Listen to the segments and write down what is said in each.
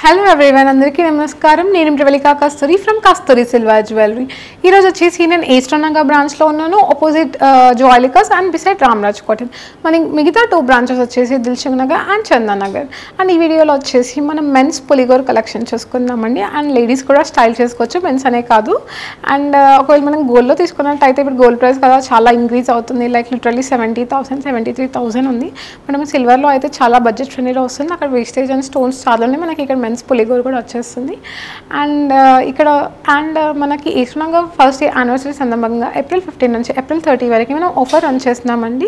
Hello everyone, అందరికీ నమస్కారం. నేను Pravalika Kasturi from Kasturi silver jewellery. ఈరోజు వచ్చేసి నేను ఈస్టర్న్ నగర్ బ్రాంచ్లో ఉన్నాను, opposite Joyalukkas and beside Ramraj cotton. మన మిగతా 2 బ్రాంచెస్ వచ్చేసి దిల్సుఖ్ నగర్ అండ్ చందన్ నగర్. అండ్ ఈ వీడియోలో వచ్చేసి మనం మెన్స్ పులిగోర్ కలెక్షన్ చూసుకుందామండి. అండ్ లేడీస్ కూడా స్టైల్ చేసుకోవచ్చు, మెన్స్ అనే కాదు. అండ్ ఒకవేళ మనం గోల్డ్లో తీసుకున్నట్టయితే ఇప్పుడు గోల్డ్ ప్రైస్ కదా చాలా ఇంక్రీజ్ అవుతుంది, లైక్ లిటరల్లీ 70,000 73,000 ఉంది. మనం సిల్వర్లో అయితే చాలా బడ్జెట్ ఫ్రెండ్లీలో వస్తుంది. అక్కడ వేస్టేజ్ అండ్ స్టోన్స్ చాలా ఉన్నాయి. మనకి ఇక్కడ మెన్స్ పులిగోరు కూడా వచ్చేస్తుంది. అండ్ ఇక్కడ మనకి ఈస్టర్న్ నగర్ ఫస్ట్ యానివర్సరీ సందర్భంగా April 15 నుంచి April 30 వరకు మనం ఆఫర్ రన్ చేస్తున్నామండి.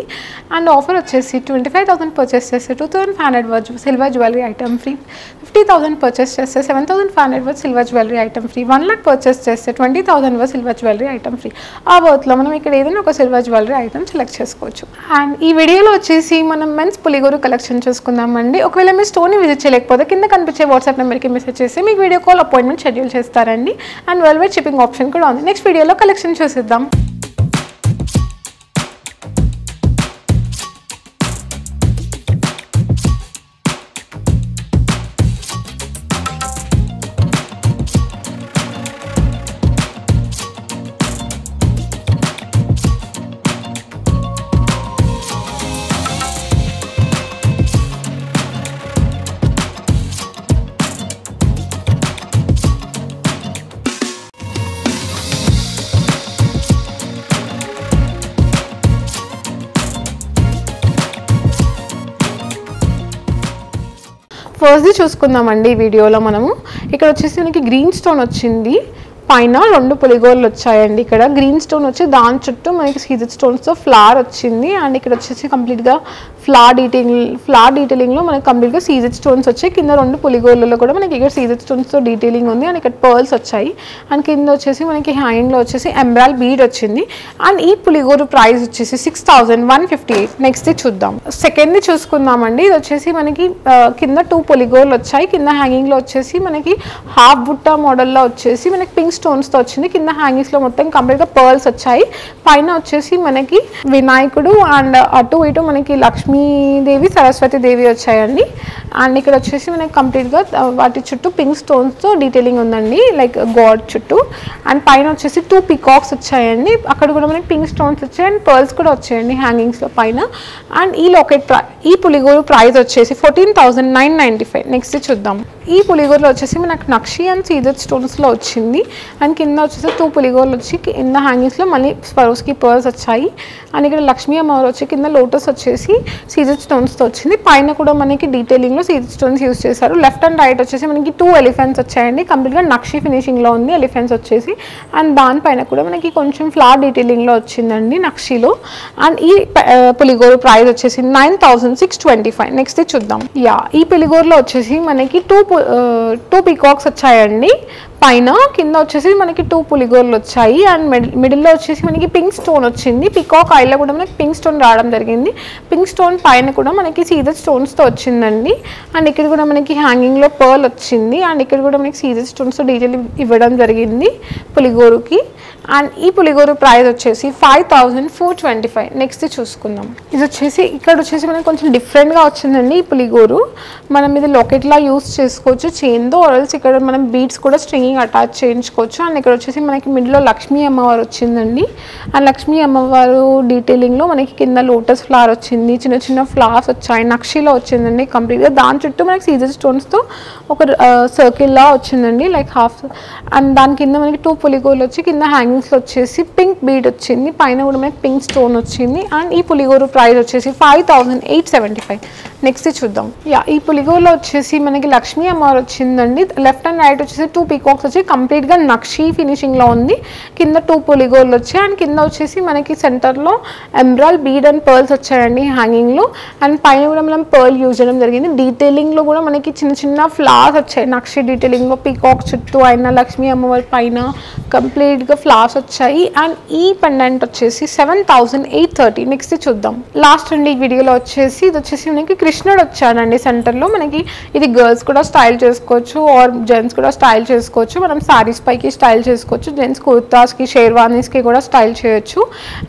అండ్ ఆఫర్ వచ్చేసి 25,000 పర్చేస్ చేస్తే 2,500 worth silver jewellery item free, 50,000 purchase చేస్తే 7,500 worth silver jewellery item free, 1 lakh purchase చేస్తే 20,000 worth silver jewellery item free. ఆ వర్త్లో మనం ఇక్కడ ఏదైనా ఒక సిల్వర్ జ్యువెలరీ ఐటమ్ సెలెక్ట్ చేసుకోవచ్చు. అండ్ ఈ వీడియోలో వచ్చేసి మనం మెన్స్ పులిగోరు కలెక్షన్ చూసుకుందామండి. ఒకవేళ మీ స్టోర్ని విజిట్ చేయలేకపోతే కింద కనిపించే వాట్సాప్ నెంబర్కి మెసేజ్ చేసి మీకు వీడియో కాల్ అపాయింట్మెంట్ షెడ్యూల్ చేస్తారండి. And world wide shipping option కూడా ఉంది. నెక్స్ట్ వీడియోలో కలెక్షన్ చూసిద్దాం. ఫస్ట్ది చూసుకుందామండి. ఈ వీడియోలో మనము ఇక్కడ వచ్చేసి మనకి గ్రీన్ స్టోన్ వచ్చింది, పైన 2 పులిగోర్లు వచ్చాయండి. ఇక్కడ గ్రీన్ స్టోన్ వచ్చి దాని చుట్టూ మనకి సీజెడ్ స్టోన్స్తో ఫ్లవర్ వచ్చింది. అండ్ ఇక్కడ వచ్చేసి కంప్లీట్గా ఫ్లవర్ డీటెయిలింగ్లో మనకి కంప్లీట్గా సీజెడ్ స్టోన్స్ వచ్చాయి. కింద 2 పులిగోర్లలో కూడా మనకి ఇక్కడ సీజెడ్ స్టోన్స్తో డీటెయిలింగ్ ఉంది. అండ్ ఇక్కడ పర్ల్స్ వచ్చాయి. అండ్ కింద వచ్చేసి మనకి హ్యాండ్లో వచ్చేసి ఎంబ్రాల్ బీడ్ వచ్చింది. అండ్ ఈ పులిగోరు ప్రైస్ వచ్చేసి 6,158. నెక్స్ట్ చూద్దాం. సెకండ్ది చూసుకుందామండి. ఇది వచ్చేసి మనకి కింద 2 పులిగోర్లు వచ్చాయి. కింద హ్యాంగింగ్లో వచ్చేసి మనకి హాఫ్ బుట్ట మోడల్లో వచ్చేసి మనకి పింక్ స్టోన్స్తో వచ్చింది. కింద హ్యాంగింగ్స్లో మొత్తం కంప్లీట్గా పర్ల్స్ వచ్చాయి. పైన వచ్చేసి మనకి వినాయకుడు అండ్ అటు ఇటు మనకి లక్ష్మీదేవి సరస్వతి దేవి వచ్చాయండి. అండ్ ఇక్కడ వచ్చేసి మనకి కంప్లీట్గా వాటి చుట్టూ పింక్ స్టోన్స్తో డీటెయిలింగ్ ఉందండి, లైక్ గాడ్ చుట్టూ. అండ్ పైన వచ్చేసి 2 పికాక్స్ వచ్చాయండి. అక్కడ కూడా మనకి పింక్ స్టోన్స్ వచ్చాయి అండ్ పర్ల్స్ కూడా వచ్చాయండి హ్యాంగింగ్స్లో పైన. అండ్ ఈ పులిగోరు ప్రైస్ వచ్చేసి 14,995. నెక్స్ట్ చూద్దాం. ఈ పులిగోరులో వచ్చేసి మనకు నక్షి అండ్ సీజెడ్ స్టోన్స్లో వచ్చింది. అండ్ కింద వచ్చేసి 2 పులిగోర్లు వచ్చి కింద హ్యాంగింగ్స్లో మళ్ళీ స్వరోస్కి పర్ల్స్ వచ్చాయి. అండ్ ఇక్కడ లక్ష్మీ అమ్మవారు వచ్చి కింద లోటస్ వచ్చేసి సీజెడ్ స్టోన్స్తో వచ్చింది. పైన కూడా మనకి డీటెయిలింగ్లో సీజెడ్ స్టోన్స్ యూజ్ చేశారు. లెఫ్ట్ అండ్ రైట్ వచ్చేసి మనకి 2 ఎలిఫెంట్స్ వచ్చాయండి. కంప్లీట్గా నక్షి ఫినిషింగ్లో ఉంది ఎలిఫెంట్స్ వచ్చేసి. అండ్ దానిపైన కూడా మనకి కొంచెం ఫ్లవర్ డీటెయిలింగ్లో వచ్చిందండి నక్షిలో. అండ్ ఈ పులిగోరు ప్రైస్ వచ్చేసి 9,625. నెక్స్ట్ చూద్దాం. ఈ పులిగోరులో వచ్చేసి మనకి 2 పీకాక్స్ వచ్చాయండి పైన. కింద వచ్చేసి మనకి 2 పులిగోర్లు వచ్చాయి. అండ్ మిడిల్లో వచ్చేసి మనకి పింక్ స్టోన్ వచ్చింది. పికాక్ ఐలో కూడా మనకి పింక్ స్టోన్ రావడం జరిగింది. పింక్ స్టోన్ పైన కూడా మనకి సీజెడ్ స్టోన్స్తో వచ్చిందండి. అండ్ ఇక్కడ కూడా మనకి హ్యాంగింగ్లో పర్ల్ వచ్చింది. అండ్ ఇక్కడ కూడా మనకి సీజెడ్ స్టోన్స్తో డీటెయిల్ ఇవ్వడం జరిగింది పులిగోరుకి. అండ్ ఈ పులిగోరు ప్రైస్ వచ్చేసి 5,425. నెక్స్ట్ చూసుకుందాం. ఇది వచ్చేసి ఇక్కడ వచ్చేసి మనకి కొంచెం డిఫరెంట్గా వచ్చిందండి ఈ పులిగోరు. మనం ఇది లాకెట్లా యూస్ చేసుకోవచ్చు చైన్తో, ఆర్ఎల్స్ ఇక్కడ మనం బీడ్స్ కూడా స్ట్రింగింగ్ అటాచ్ చేయించుకోవచ్చు. అండ్ ఇక్కడ వచ్చేసి మనకి మిడిల్లో లక్ష్మీ అమ్మవారు వచ్చిందండి. అండ్ లక్ష్మీ అమ్మవారు డీటెయిలింగ్లో మనకి కింద లోటస్ ఫ్లవర్ వచ్చింది, చిన్న చిన్న ఫ్లవర్స్ వచ్చాయి, నక్షిలో వచ్చిందండి కంప్లీట్గా. దాని చుట్టూ మనకి సీజెడ్ స్టోన్స్తో ఒక సర్కిల్లా వచ్చిందండి, లైక్ హాఫ్. అండ్ దాని కింద మనకి 2 పులిగోర్లు వచ్చి కింద హ్యాంగింగ్స్లో వచ్చేసి పింక్ బీడ్ వచ్చింది, పైన కూడా మనకి పింక్ స్టోన్ వచ్చింది. అండ్ ఈ పులిగోరు ప్రైస్ వచ్చేసి 5,875. నెక్స్ట్ చూద్దాం. ఈ పులిగోరులో వచ్చేసి మనకి లక్ష్మీ అమ్మవారు వచ్చిందండి. లెఫ్ట్ అండ్ రైట్ వచ్చేసి 2 పీకాక్స్ వచ్చి కంప్లీట్గా నక్షి ఫినిషింగ్లో ఉంది. కింద 2 పులిగోర్లు వచ్చాయి. అండ్ కింద వచ్చేసి మనకి సెంటర్లో ఎంబ్రాల్ బీడ్ అండ్ పర్ల్స్ వచ్చాయండి హ్యాంగింగ్లో. అండ్ పైన కూడా మనం పర్ల్ యూజ్ చేయడం జరిగింది. డీటెయిలింగ్లో కూడా మనకి చిన్న చిన్న ఫ్లవర్స్ వచ్చాయి నక్షి డీటెయిలింగ్లో. పీకాక్ చుట్టూ అయిన లక్ష్మీ అమ్మవారి పైన కంప్లీట్గా ఫ్లవర్స్ వచ్చాయి. అండ్ ఈ పెండెంట్ వచ్చేసి 7,830. నెక్స్ట్ చూద్దాం. లాస్ట్ అండి ఈ వీడియోలో వచ్చేసి ఇది వచ్చేసి మనకి కృష్ణుడు వచ్చాడండి సెంటర్లో. మనకి ఇది గర్ల్స్ కూడా స్టైల్ చేసుకోవచ్చు ఆర్ జెంట్స్ కూడా స్టైల్ చేసుకోవచ్చు. చేసుకోవచ్చు, మనం శారీస్ పైకి స్టైల్ చేసుకోవచ్చు, జెంట్స్ కుర్తాస్కి షేర్వానీస్కి కూడా స్టైల్ చేయొచ్చు.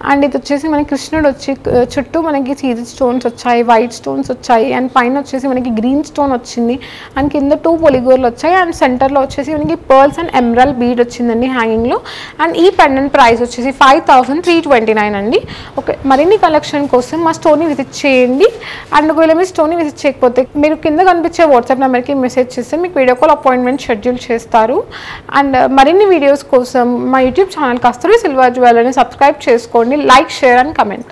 అండ్ ఇది వచ్చేసి మనకి కృష్ణుడు వచ్చి చుట్టూ మనకి సీజెడ్ స్టోన్స్ వచ్చాయి, వైట్ స్టోన్స్ వచ్చాయి, అండ్ పైన వచ్చేసి మనకి గ్రీన్ స్టోన్ వచ్చింది, అండ్ కింద 2 పొలిగోర్లు వచ్చాయి, అండ్ సెంటర్లో వచ్చేసి మనకి పర్ల్స్ అండ్ ఎమరాల్డ్ బీడ్ వచ్చిందండి హ్యాంగింగ్లో. అండ్ ఈ పెండెంట్ ప్రైస్ వచ్చేసి 5329 అండి. ఓకే, మరిన్ని కలెక్షన్ కోసం మా స్టోర్ని విజిట్ చేయండి. అండ్ ఒకవేళ మీ స్టోర్ని విజిట్ చేయకపోతే మీరు కింద కనిపించే వాట్సాప్ నెంబర్కి మెసేజ్ చేస్తే మీకు వీడియో కాల్ అపాయింట్మెంట్ షెడ్యూల్ చేస్తారు. అండ్ మరిన్ని వీడియోస్ కోసం మా యూట్యూబ్ ఛానల్ కస్తూరి సిల్వర్ జ్యువెలరీని సబ్స్క్రైబ్ చేసుకోండి. Like, share and comment.